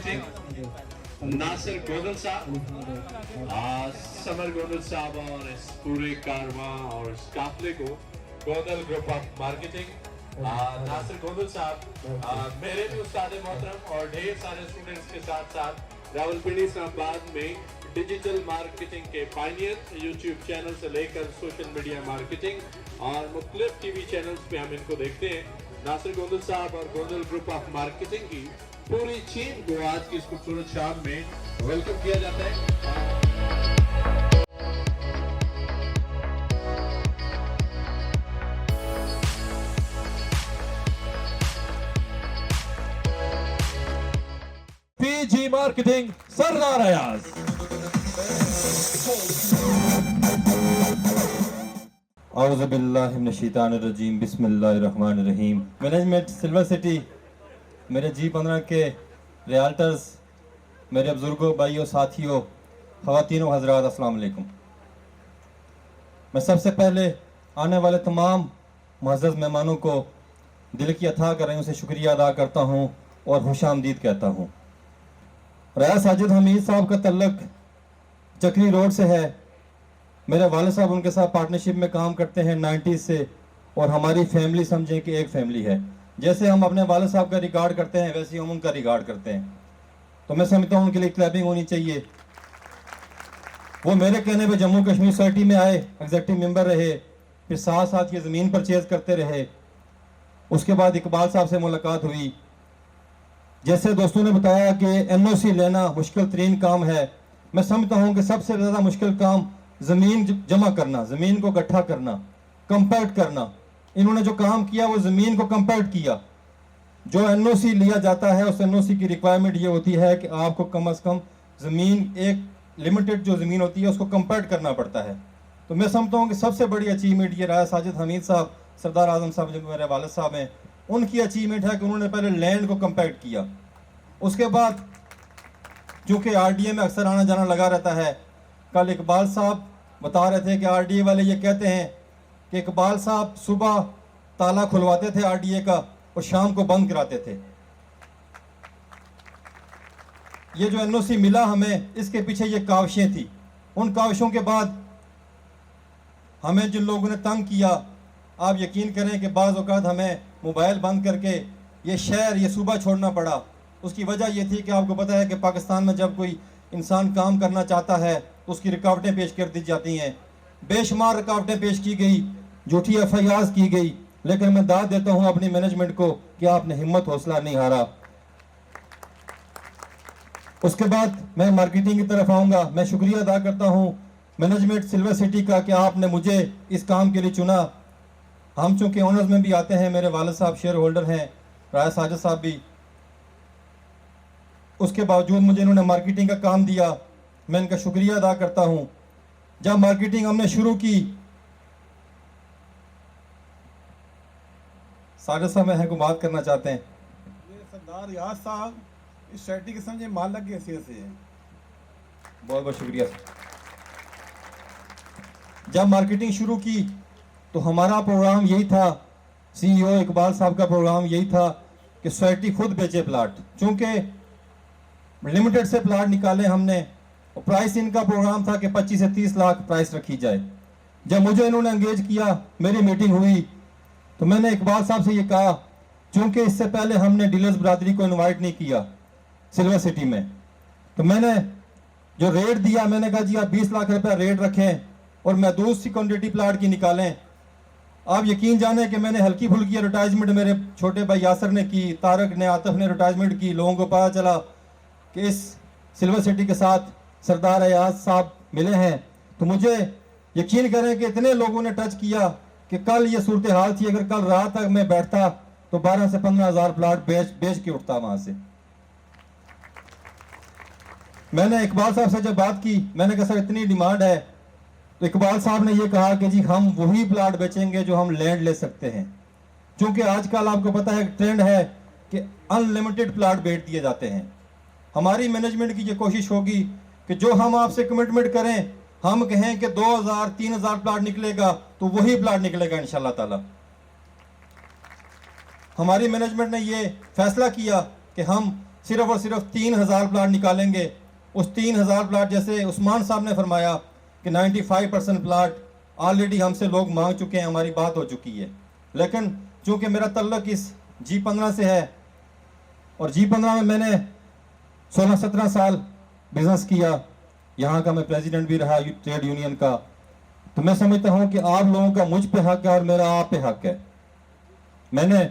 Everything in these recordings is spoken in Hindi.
मार्केटिंग नासिर गोदल साहब, समर गोदल साहब और इस पूरे कारवां और इस काफले को गोदल ग्रुप ऑफ मार्केटिंग नासिर गोदल साहब मेरे भी उस्ताद मोहतरम और ढेर सारे स्टूडेंट्स के साथ साथ रावलपिंडी इस्लामाबाद में डिजिटल मार्केटिंग के पायनियर, यूट्यूब चैनल से लेकर सोशल मीडिया मार्केटिंग और मुख्तलिफ टीवी चैनल्स पे हम इनको देखते हैं। नासिर गोदल साहब और गोदल ग्रुप ऑफ मार्केटिंग की पूरी टीम को आज की इस खूबसूरत शाम में वेलकम किया जाता है। पीजी मार्केटिंग सरदार अयाज। औज़ुबिल्लाहिमिनश्शैतानिर्रजीम, बिस्मिल्लाहिर्रहमानिर्रहीम। मैनेजमेंट सिल्वर सिटी, मेरे G15 के रियल्टर्स, मेरे बुजुर्गों, भाइयों, साथियों, ख़वातीन व हज़रात, अस्सलाम वालेकुम। मैं सबसे पहले आने वाले तमाम मुअज़्ज़ज़ मेहमानों को दिल की अथाह गहराइयों से शुक्रिया अदा करता हूँ और खुशामदीद कहता हूँ। राया साजिद हमीद साहब का तल्लुक चकरी रोड से है। मेरे वालिद साहब उनके साथ पार्टनरशिप में काम करते हैं 90s से, और हमारी फैमिली समझें कि एक फैमिली है। जैसे हम अपने वालिद साहब का रिगार्ड करते हैं वैसे हम उनका रिगार्ड करते हैं। तो मैं समझता हूँ उनके लिए क्लैपिंग होनी चाहिए। वो मेरे कहने पे जम्मू कश्मीर सोसाइटी में आए, एग्जेक्टिव मेंबर रहे, फिर साथ साथ ये ज़मीन परचेज करते रहे। उसके बाद इकबाल साहब से मुलाकात हुई। जैसे दोस्तों ने बताया कि NOC लेना मुश्किल तरीन काम है, मैं समझता हूँ कि सबसे ज़्यादा मुश्किल काम ज़मीन जमा करना, ज़मीन को इकट्ठा करना, कंपैक्ट करना। इन्होंने जो काम किया वो ज़मीन को कंपैक्ट किया। जो NOC लिया जाता है उस NOC की रिक्वायरमेंट ये होती है कि आपको कम अज़ कम ज़मीन, एक लिमिटेड जो ज़मीन होती है उसको कंपैक्ट करना पड़ता है। तो मैं समझता हूँ कि सबसे बड़ी अचीवमेंट ये राया साजिद हमीद साहब, सरदार आज़म साहब जो मेरे वालिद साहब हैं, उनकी अचीवमेंट है कि उन्होंने पहले लैंड को कंपैक्ट किया। उसके बाद चूँकि RDA में अक्सर आना जाना लगा रहता है, कल इकबाल साहब बता रहे थे कि RDA वाले ये कहते हैं कि इकबाल साहब सुबह ताला खुलवाते थे RDA का और शाम को बंद कराते थे। ये जो NOC मिला हमें, इसके पीछे ये काविशें थी। उन काविशों के बाद हमें जिन लोगों ने तंग किया, आप यकीन करें कि बाज़ औक़ात हमें मोबाइल बंद करके ये शहर, ये सूबा छोड़ना पड़ा। उसकी वजह यह थी कि आपको पता है कि पाकिस्तान में जब कोई इंसान काम करना चाहता है तो उसकी रुकावटें पेश कर दी जाती हैं। बेशुमार रुकावटें पेश की गई, झूठी FIRs की गई, लेकिन मैं दाद देता हूं अपनी मैनेजमेंट को कि आपने हिम्मत हौसला नहीं हारा। उसके बाद मैं मार्केटिंग की तरफ आऊँगा। मैं शुक्रिया अदा करता हूँ मैनेजमेंट सिल्वर सिटी का कि आपने मुझे इस काम के लिए चुना। हम चूँकि ऑनर्स में भी आते हैं, मेरे वालिद साहब शेयर होल्डर हैं, राया साजिद साहब भी, उसके बावजूद मुझे इन्होंने मार्केटिंग का काम दिया। मैं इनका शुक्रिया अदा करता हूं। जब मार्केटिंग हमने शुरू की, साजिद साहब हैं को बात करना चाहते हैं। ये सरदार याद साहब इस सोसाइटी के समझे मालक की हैसियत से है। बहुत बहुत शुक्रिया। जब मार्केटिंग शुरू की तो हमारा प्रोग्राम यही था, CEO इकबाल साहब का प्रोग्राम यही था कि सोसाइटी खुद बेचे प्लाट। चूंकि लिमिटेड से प्लाट निकाले हमने, और प्राइस इनका प्रोग्राम था कि 25 से 30 लाख प्राइस रखी जाए। जब मुझे इन्होंने एंगेज किया, मेरी मीटिंग हुई, तो मैंने इकबाल साहब से ये कहा, चूंकि इससे पहले हमने डीलर्स बरादरी को इनवाइट नहीं किया सिल्वर सिटी में, तो मैंने जो रेट दिया, मैंने कहा जी आप 20 लाख रुपया रेट रखें और महदूद सी क्वान्टिटी प्लाट की निकालें। आप यकीन जाने कि मैंने हल्की फुल्की एडवर्टाइजमेंट मेरे छोटे भाई यासर ने की, तारक ने, आतिफ ने एडवर्टाइजमेंट की। लोगों को पता चला कि इस सिल्वर सिटी के साथ सरदार अयाज साहब मिले हैं। तो मुझे यकीन करें कि इतने लोगों ने टच किया कि कल ये सूरत हाल थी, अगर कल रात तक मैं बैठता तो 12 से 15 हज़ार प्लाट बेच के उठता वहां से। मैंने इकबाल साहब से जब बात की, मैंने कहा सर इतनी डिमांड है, तो इकबाल साहब ने ये कहा कि जी हम वही प्लाट बेचेंगे जो हम लैंड ले सकते हैं। क्योंकि आजकल आपको पता है ट्रेंड है कि अनलिमिटेड प्लाट बेच दिए जाते हैं। हमारी मैनेजमेंट की ये कोशिश होगी कि जो हम आपसे कमिटमेंट करें, हम कहें कि 2000-3000 प्लाट निकलेगा तो वही प्लाट निकलेगा इंशाल्लाह ताला। हमारी मैनेजमेंट ने ये फैसला किया कि हम सिर्फ और सिर्फ 3000 प्लाट निकालेंगे, उस 3000 प्लाट जैसे उस्मान साहब ने फरमाया कि 95% प्लाट ऑलरेडी हमसे लोग मांग चुके हैं, हमारी बात हो चुकी है। लेकिन चूंकि मेरा तल्लक इस G15 से है और G15 में मैंने 16-17 साल बिजनेस किया, यहाँ का मैं प्रेसिडेंट भी रहा ट्रेड यूनियन का, तो मैं समझता हूँ कि आप लोगों का मुझ पे हक है और मेरा आप पे हक है। मैंने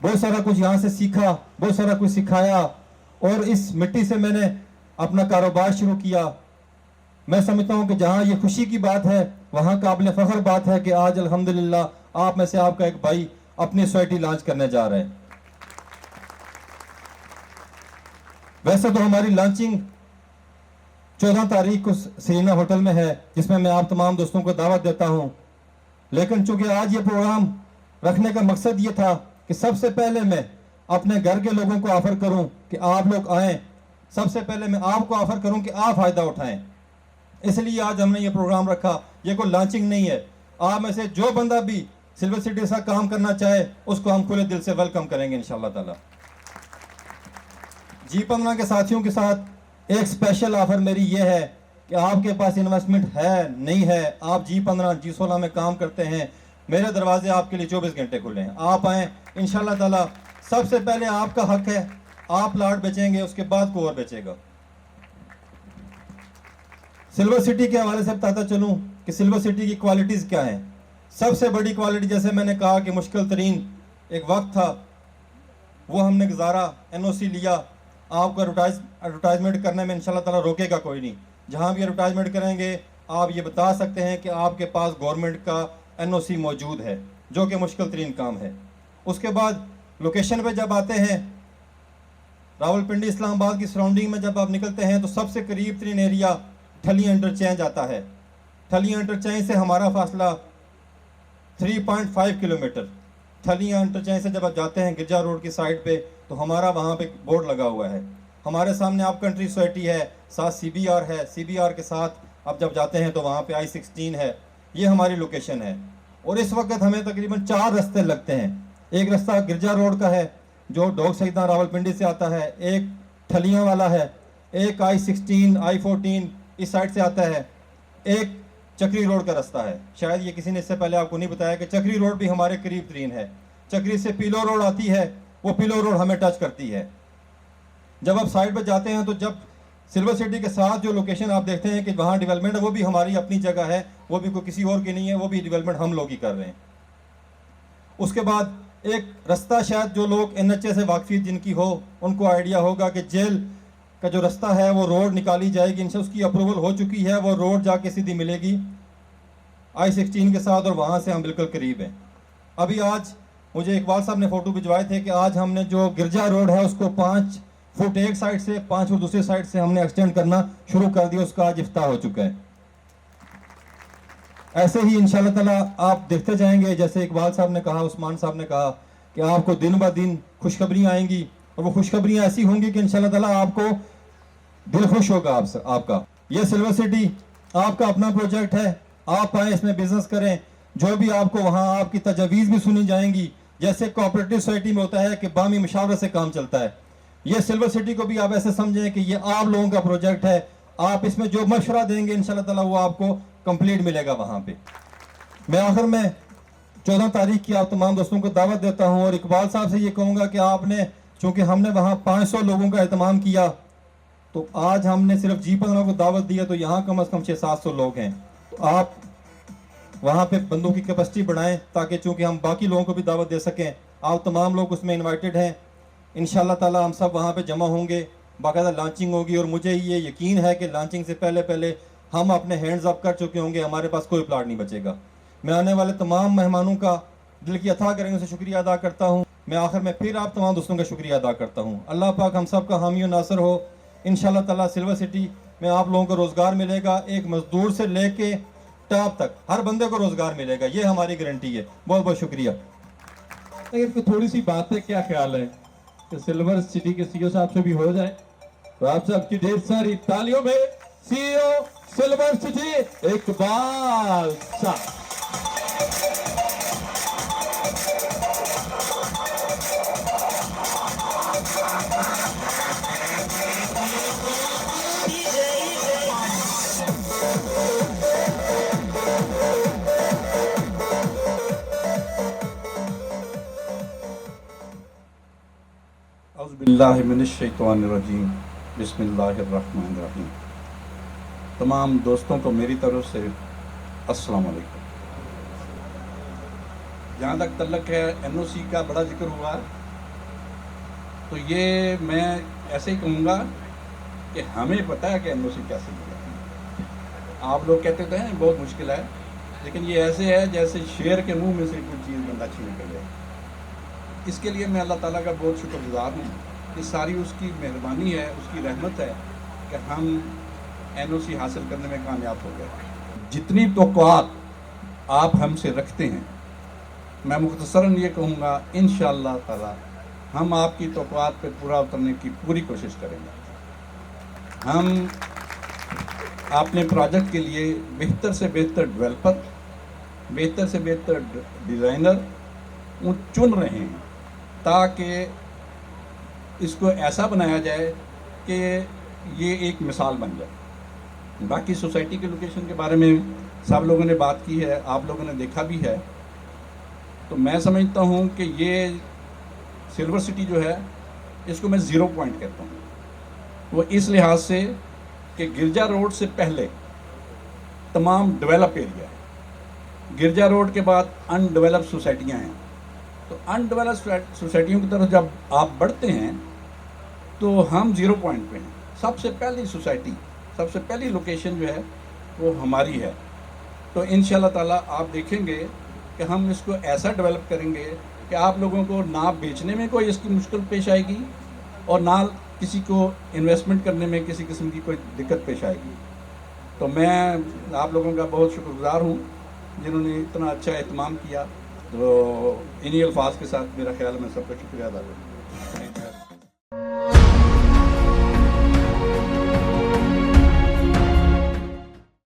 बहुत सारा कुछ यहाँ से सीखा, बहुत सारा कुछ सिखाया और इस मिट्टी से मैंने अपना कारोबार शुरू किया। मैं समझता हूँ कि जहाँ ये खुशी की बात है वहाँ काबिल फख्र बात है कि आज अल्हम्दुलिल्लाह आप में से आपका एक भाई अपनी सोसाइटी लॉन्च करने जा रहे हैं। वैसे तो हमारी लॉन्चिंग 14 तारीख को सीना होटल में है, जिसमें मैं आप तमाम दोस्तों को दावत देता हूं। लेकिन चूंकि आज ये प्रोग्राम रखने का मकसद ये था कि सबसे पहले मैं अपने घर के लोगों को ऑफर करूं कि आप लोग आएं, सबसे पहले मैं आपको ऑफर करूं कि आप फायदा उठाएं। इसलिए आज हमने ये प्रोग्राम रखा। ये कोई लॉन्चिंग नहीं है। आप में से जो बंदा भी सिल्वर सिटी से काम करना चाहे उसको हम खुले दिल से वेलकम करेंगे इंशाल्लाह ताला। G15 के साथियों के साथ एक स्पेशल ऑफर मेरी ये है कि आपके पास इन्वेस्टमेंट है नहीं है, आप G15 G16 में काम करते हैं, मेरे दरवाजे आपके लिए 24 घंटे खुले हैं। आप आएँ इंशाल्लाह ताला। सबसे पहले आपका हक है, आप प्लाट बेचेंगे, उसके बाद कोई और बेचेगा। सिल्वर सिटी के हवाले से बताता चलूं कि सिल्वर सिटी की क्वालिटीज़ क्या हैं। सबसे बड़ी क्वालिटी, जैसे मैंने कहा कि मुश्किल तरीन एक वक्त था, वो हमने गुजारा, NOC लिया। आपको एडवर्टाइजमेंट करने में इंशाल्लाह ताला रोकेगा कोई नहीं। जहाँ भी एडवर्टाइजमेंट करेंगे आप ये बता सकते हैं कि आपके पास गवर्नमेंट का NOC मौजूद है, जो कि मुश्किल तरीन काम है। उसके बाद लोकेशन पे जब आते हैं, रावलपिंडी इस्लामाबाद की सराउंडिंग में जब आप निकलते हैं तो सबसे करीब तरीन एरिया ठलियाँ इंटरचेंज आता है। ठलियाँ इंटरचेंज से हमारा फासला 3.5 किलोमीटर। ठलियाँ इंटरचेंज से जब आप जाते हैं गिरजा रोड की साइड पे तो हमारा वहाँ पे बोर्ड लगा हुआ है। हमारे सामने आप कंट्री सोसाइटी है, साथ CBR है, CBR के साथ आप जब जाते हैं तो वहाँ पे I-16 है। ये हमारी लोकेशन है। और इस वक्त हमें तकरीबन 4 रास्ते लगते हैं। एक रास्ता गिरजा रोड का है जो डोग सईदा रावलपिंडी से आता है, एक ठलियाँ वाला है, एक I-16 I-14 इस साइड से आता है, एक चक्री रोड का रास्ता है। शायद ये किसी ने इससे पहले आपको नहीं बताया कि चक्री रोड भी हमारे करीब तरीन है। चक्री से पीलो रोड आती है, वो पीलो रोड हमें टच करती है। जब आप साइड पर जाते हैं तो जब सिल्वर सिटी के साथ जो लोकेशन आप देखते हैं कि वहाँ डेवलपमेंट है, वो भी हमारी अपनी जगह है, वो भी कोई किसी और की नहीं है, वो भी डेवलपमेंट हम लोग ही कर रहे हैं। उसके बाद एक रास्ता, शायद जो लोग NHA से वाकफी जिनकी हो उनको आइडिया होगा कि जेल का जो रास्ता है वो रोड निकाली जाएगी, इनसे उसकी अप्रूवल हो चुकी है, वो रोड जाके सीधी मिलेगी I-16 के साथ और वहाँ से हम बिल्कुल करीब हैं। अभी आज मुझे इकबाल साहब ने फ़ोटो भिजवाए थे कि आज हमने जो गिरजा रोड है उसको 5 फुट एक साइड से, 5 फुट दूसरी साइड से हमने एक्सटेंड करना शुरू कर दिया। उसका आज इफ्ताह हो चुका है। ऐसे ही इंशाल्लाह ताला आप देखते जाएंगे, जैसे इकबाल साहब ने कहा, उस्मान साहब ने कहा कि आपको दिन ब दिन खुशखबरियाँ आएंगी और वो खुशखबरियाँ ऐसी होंगी कि इंशाल्लाह ताला आपको दिल खुश होगा आपका। ये सिल्वर सिटी आपका अपना प्रोजेक्ट है, आप आए इसमें बिजनेस करें। जो भी आपको वहाँ आपकी तजवीज़ भी सुनी जाएंगी, जैसे कोऑपरेटिव सोसाइटी में होता है कि बामी मुशावरत से काम चलता है। ये सिल्वर सिटी को भी आप ऐसे समझें कि ये आप लोगों का प्रोजेक्ट है। आप इसमें जो मशवरा देंगे इंशाल्लाह ताला वो आपको कंप्लीट मिलेगा वहाँ पे। मैं आखिर में 14 तारीख की आप तमाम दोस्तों को दावत देता हूँ और इकबाल साहब से ये कहूँगा कि आपने, चूँकि हमने वहाँ 500 लोगों का एहतमाम किया, तो आज हमने सिर्फ G15 को दावत दी है, तो यहाँ कम से कम 600-700 लोग हैं। तो आप वहाँ पे बंदों की कैपेसिटी बढ़ाएं ताकि चूँकि हम बाकी लोगों को भी दावत दे सकें। आप तमाम लोग उसमें इनवाइटेड हैं। इंशाल्लाह ताला हम सब वहाँ पे जमा होंगे, बाकायदा लॉन्चिंग होगी और मुझे ये यकीन है कि लॉन्चिंग से पहले पहले हम अपने हैंड्स अप कर चुके होंगे, हमारे पास कोई प्लाट नहीं बचेगा। मैं आने वाले तमाम मेहमानों का दिल की अथा करेंगे से शुक्रिया अदा करता हूँ। मैं आखिर में फिर आप तमाम दोस्तों का शुक्रिया अदा करता हूँ। अल्लाह पाक हम सब का हामी और नासर हो। इंशाल्लाह ताला सिल्वर सिटी में आप लोगों को रोज़गार मिलेगा, एक मजदूर से लेके टॉप तक हर बंदे को रोज़गार मिलेगा, ये हमारी गारंटी है। बहुत बहुत शुक्रिया। लेकिन थोड़ी सी बात है, क्या ख्याल है कि सिल्वर सिटी के CEO साहब से भी हो जाए? तो आप सबकी ढेर सारी तालियों में CEO सिल्वर सिटी इकबाल साहब। बिस्मिल्लाहिमिनश्शैतानिर्रजीम बिस्मिल्लाहिर्रहमानिर्रहीम। तमाम दोस्तों को मेरी तरफ से अस्सलाम वालेकुम। जहाँ तक तल्लक है एनओसी का बड़ा जिक्र हुआ, तो ये मैं ऐसे ही कहूँगा कि हमें पता है कि एनओसी कैसे मिला। आप लोग कहते तो हैं बहुत मुश्किल है, लेकिन ये ऐसे है जैसे शेर के मुंह में से कोई चीज़ बंदा छीन कर जाए। इसके लिए मैं अल्लाह ताला का बहुत शुक्रगुजार हूँ कि सारी उसकी मेहरबानी है, उसकी रहमत है कि हम एनओसी हासिल करने में कामयाब हो गए। जितनी तौक़ुआत आप हमसे रखते हैं, मैं मुख्तसरन ये कहूँगा इंशाअल्लाह ताला हम आपकी तौक़ुआत पे पूरा उतरने की पूरी कोशिश करेंगे। हम अपने प्रोजेक्ट के लिए बेहतर से बेहतर डेवलपर, बेहतर से बेहतर डिज़ाइनर चुन रहे हैं ताकि इसको ऐसा बनाया जाए कि ये एक मिसाल बन जाए। बाकी सोसाइटी के लोकेशन के बारे में सब लोगों ने बात की है, आप लोगों ने देखा भी है। तो मैं समझता हूँ कि ये सिल्वर सिटी जो है इसको मैं ज़ीरो पॉइंट कहता हूँ। वो इस लिहाज से कि गिरजा रोड से पहले तमाम डेवलप एरिया है, गिरजा रोड के बाद अनडेवलप सोसाइटियाँ हैं। तो अनडेवलप सोसाइटियों की तरफ जब आप बढ़ते हैं तो हम ज़ीरो पॉइंट पे हैं। सबसे पहली सोसाइटी, सबसे पहली लोकेशन जो है वो हमारी है। तो इंशाल्लाह ताला आप देखेंगे कि हम इसको ऐसा डेवलप करेंगे कि आप लोगों को ना बेचने में कोई इसकी मुश्किल पेश आएगी और ना किसी को इन्वेस्टमेंट करने में किसी किस्म की कोई दिक्कत पेश आएगी। तो मैं आप लोगों का बहुत शुक्रगुजार हूँ जिन्होंने इतना अच्छा एहतमाम किया। तो इन्हीं अल्फाज के साथ मेरा ख्याल है मैं सबका शुक्रिया अदा करूँ।